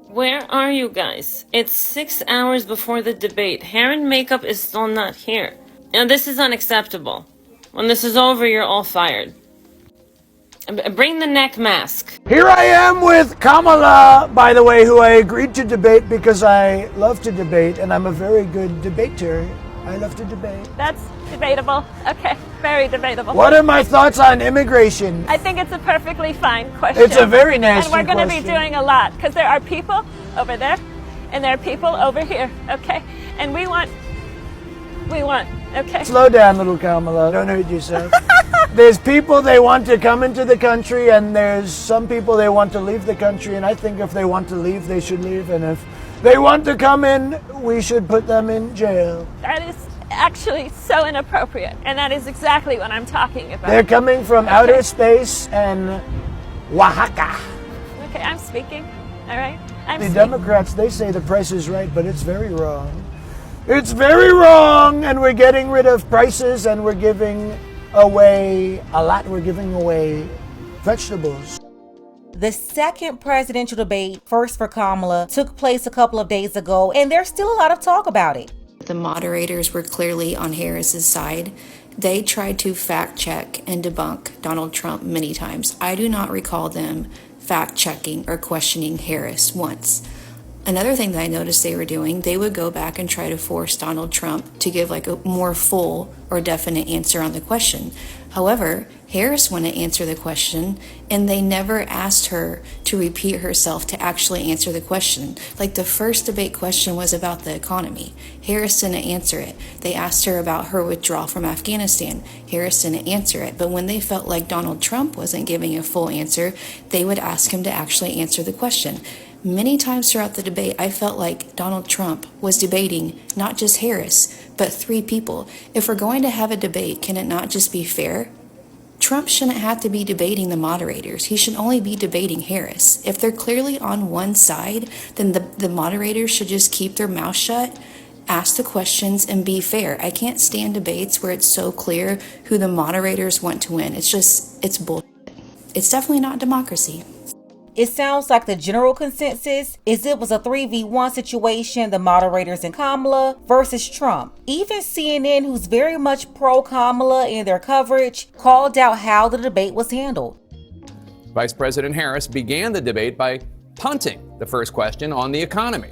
Where are you guys? It's 6 hours before the debate. Hair and makeup is still not here. Now this is unacceptable. When this is over, you're all fired. Bring the neck mask. Here I am with Kamala, by the way, who I agreed to debate because I love to debate and I'm a very good debater. I love to debate. That's debatable. Okay, very debatable. What are my thoughts on immigration? I think it's a perfectly fine question. It's a very nasty question. And we're going to be question. doing a lot because there are people over there and there are people over here, okay? And we want, okay? Slow down, little Kamala. Don't hurt yourself. There's people they want to come into the country and there's some people they want to leave the country, and I think if they want to leave, they should leave, and if they want to come in, we should put them in jail. That is actually so inappropriate, and that is exactly what I'm talking about. They're coming from outer space and Oaxaca. Okay, I'm speaking, all right? The Democrats, they say the price is right, but it's very wrong. It's very wrong, and we're getting rid of prices and we're giving away a lot. We're giving away vegetables. The second presidential debate, first for Kamala, took place a couple of days ago, and there's still a lot of talk about it. The moderators were clearly on Harris's side. They tried to fact check and debunk Donald Trump many times. I do not recall them fact checking or questioning Harris once. Another thing that I noticed they were doing, they would go back and try to force Donald Trump to give like a more full or definite answer on the question. However, Harris wouldn't answer the question, and they never asked her to repeat herself to actually answer the question. Like the first debate question was about the economy. Harris didn't answer it. They asked her about her withdrawal from Afghanistan. Harris didn't answer it. But when they felt like Donald Trump wasn't giving a full answer, they would ask him to actually answer the question. Many times throughout the debate, I felt like Donald Trump was debating not just Harris, but three people. If we're going to have a debate, can it not just be fair? Trump shouldn't have to be debating the moderators. He should only be debating Harris. If they're clearly on one side, then the moderators should just keep their mouth shut, ask the questions, and be fair. I can't stand debates where it's so clear who the moderators want to win. It's bullshit. It's definitely not democracy. It sounds like the general consensus is it was a 3v1 situation, the moderators and Kamala versus Trump. Even CNN, who's very much pro-Kamala in their coverage, called out how the debate was handled. Vice President Harris began the debate by punting the first question on the economy.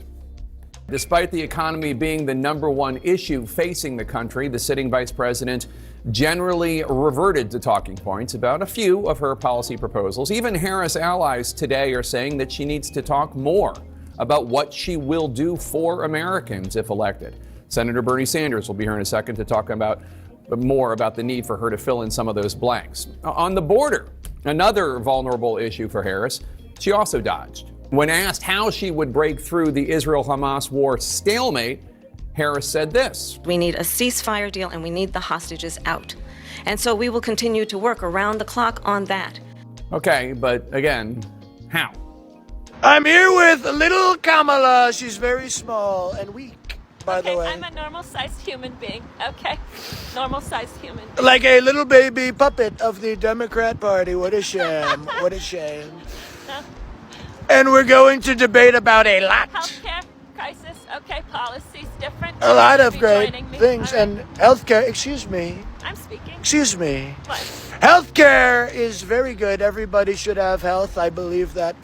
Despite the economy being the number one issue facing the country, the sitting vice president generally reverted to talking points about a few of her policy proposals. Even Harris allies today are saying that she needs to talk more about what she will do for Americans if elected. Senator Bernie Sanders will be here in a second to talk about more about the need for her to fill in some of those blanks. On the border, another vulnerable issue for Harris, she also dodged. When asked how she would break through the Israel-Hamas war stalemate, Harris said this. We need a ceasefire deal and we need the hostages out. And so we will continue to work around the clock on that. Okay, but again, how? I'm here with little Kamala. She's very small and weak, by the way. I'm a normal-sized human being, okay? Normal-sized human being. Like a little baby puppet of the Democrat Party. What a shame. What a shame. No. And we're going to debate about a lot. Healthcare crisis, okay, policies different. A lot of great things. Right. And healthcare, excuse me. I'm speaking. Excuse me. What? Healthcare is very good. Everybody should have health. I believe that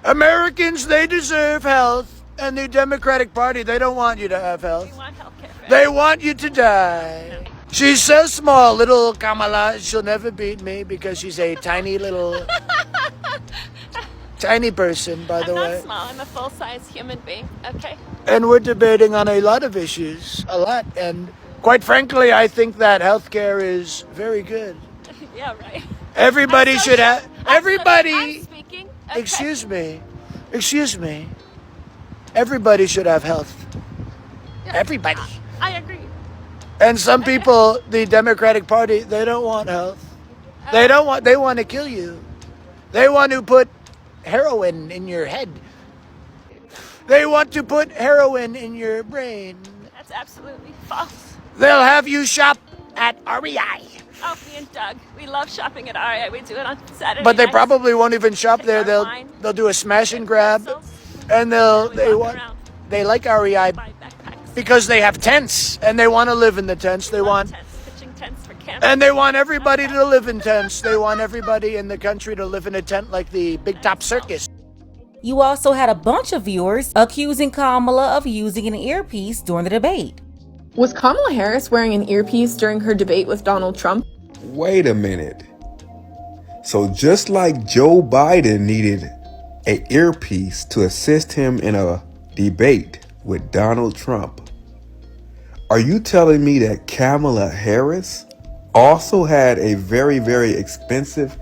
Americans, they deserve health. And the Democratic Party, they don't want you to have health. We want healthcare. Right? They want you to die. No. She's so small, little Kamala. She'll never beat me because she's a tiny little... tiny person, by the way. I'm not small. I'm a full-size human being, okay? And we're debating on a lot of issues, a lot. And quite frankly, I think that healthcare is very good. Yeah, right. Everybody should have... Everybody... I'm speaking. Okay. Excuse me. Everybody should have health. Yeah. Everybody. I agree. And some people, the Democratic Party, they don't want health. They want to kill you. They want to put heroin in your head. They want to put heroin in your brain. That's absolutely false. They'll have you shop at REI. Oh, me and Doug, we love shopping at REI. We do it on Saturday But they nights. probably won't even shop Take there. our wine, They'll do a smash and grab. pretzels. and they like REI because they have tents and they want to live in the tents. They want everybody to live in tents. They want everybody in the country to live in a tent like the Big Top Circus. You also had a bunch of viewers accusing Kamala of using an earpiece during the debate. Was Kamala Harris wearing an earpiece during her debate with Donald Trump? Wait a minute. So just like Joe Biden needed an earpiece to assist him in a debate with Donald Trump, are you telling me that Kamala Harris also had a very, very expensive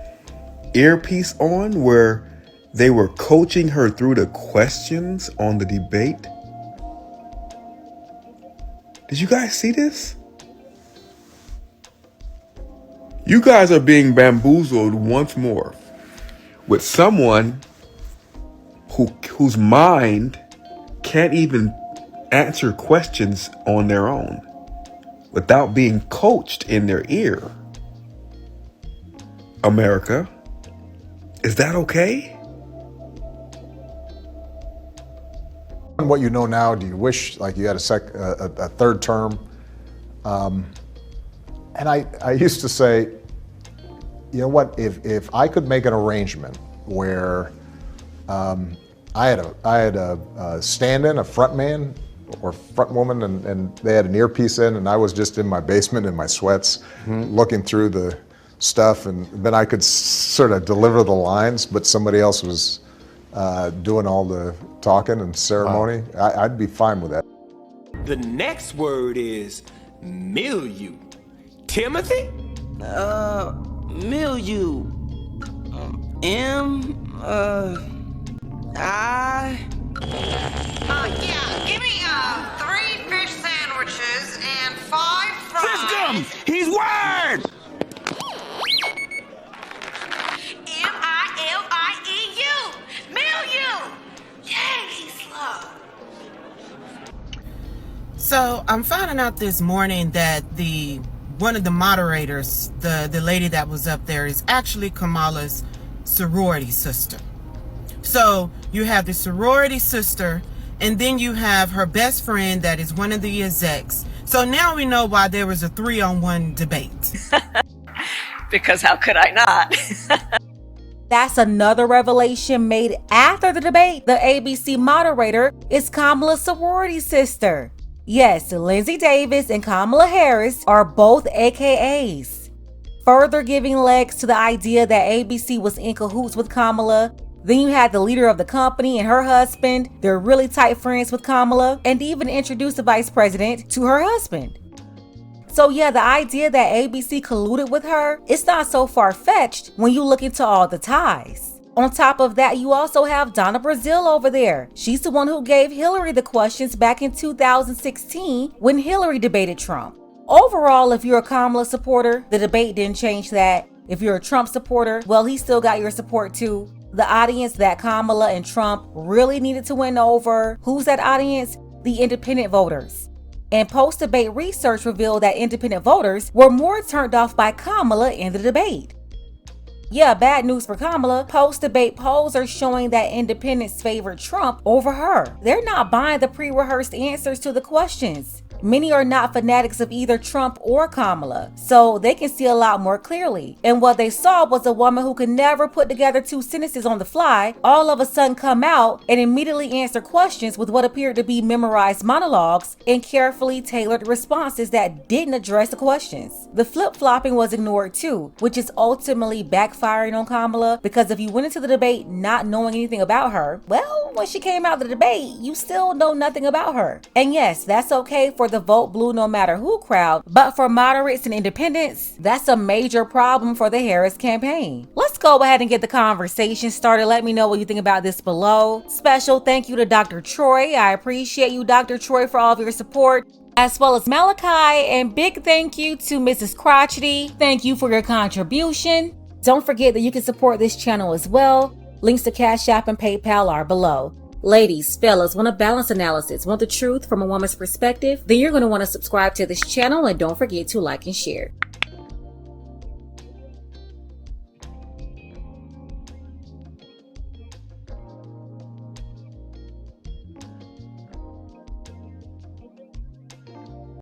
earpiece on where they were coaching her through the questions on the debate? Did you guys see this? You guys are being bamboozled once more with someone whose mind can't even answer questions on their own without being coached in their ear. America, is that okay? What you know now, do you wish like you had a third term? And I used to say, you know what, if I could make an arrangement where I had a stand-in, a front man or front woman, and they had an earpiece in, and I was just in my basement in my sweats looking through the stuff, and then I could sort of deliver the lines, but somebody else was doing all the talking and ceremony. Wow. I'd be fine with that. The next word is milieu. Timothy? Milieu. Yeah, give me 3 fish sandwiches and 5 fries. System! He's wired! M-I-L-I-E-U. Milieu. Yay, he's slow. So I'm finding out this morning that one of the moderators, the lady that was up there, is actually Kamala's sorority sister. So you have the sorority sister, and then you have her best friend that is one of the execs. So now we know why there was a 3-on-1 debate. Because how could I not? That's another revelation made after the debate. The ABC moderator is Kamala's sorority sister. Yes, Lindsay Davis and Kamala Harris are both AKAs. Further giving legs to the idea that ABC was in cahoots with Kamala. Then you had the leader of the company and her husband. They're really tight friends with Kamala, and even introduced the vice president to her husband. So yeah, the idea that ABC colluded with her, it's not so far-fetched when you look into all the ties. On top of that, you also have Donna Brazile over there. She's the one who gave Hillary the questions back in 2016 when Hillary debated Trump. Overall, if you're a Kamala supporter, the debate didn't change that. If you're a Trump supporter, well, he still got your support too. The audience that Kamala and Trump really needed to win over, who's that audience? The independent voters. And post-debate research revealed that independent voters were more turned off by Kamala in the debate. Yeah, bad news for Kamala. Post-debate polls are showing that independents favored Trump over her. They're not buying the pre-rehearsed answers to the questions. Many are not fanatics of either Trump or Kamala, so they can see a lot more clearly. And what they saw was a woman who could never put together 2 sentences on the fly, all of a sudden come out and immediately answer questions with what appeared to be memorized monologues and carefully tailored responses that didn't address the questions. The flip-flopping was ignored too, which is ultimately backfiring on Kamala, because if you went into the debate not knowing anything about her, well, when she came out of the debate, you still know nothing about her. And yes, that's okay for the vote blue no matter who crowd, but for moderates and independents, that's a major problem for the Harris campaign. Let's go ahead and get the conversation started. Let me know what you think about this below. Special thank you to Dr. Troy. I appreciate you, Dr. Troy, for all of your support, as well as Malachi, and big thank you to Mrs. Crotchety. Thank you for your contribution. Don't forget that you can support this channel as well. Links to Cash App and PayPal are below. Ladies, fellas, want a balanced analysis, want the truth from a woman's perspective? Then you're going to want to subscribe to this channel, and don't forget to like and share.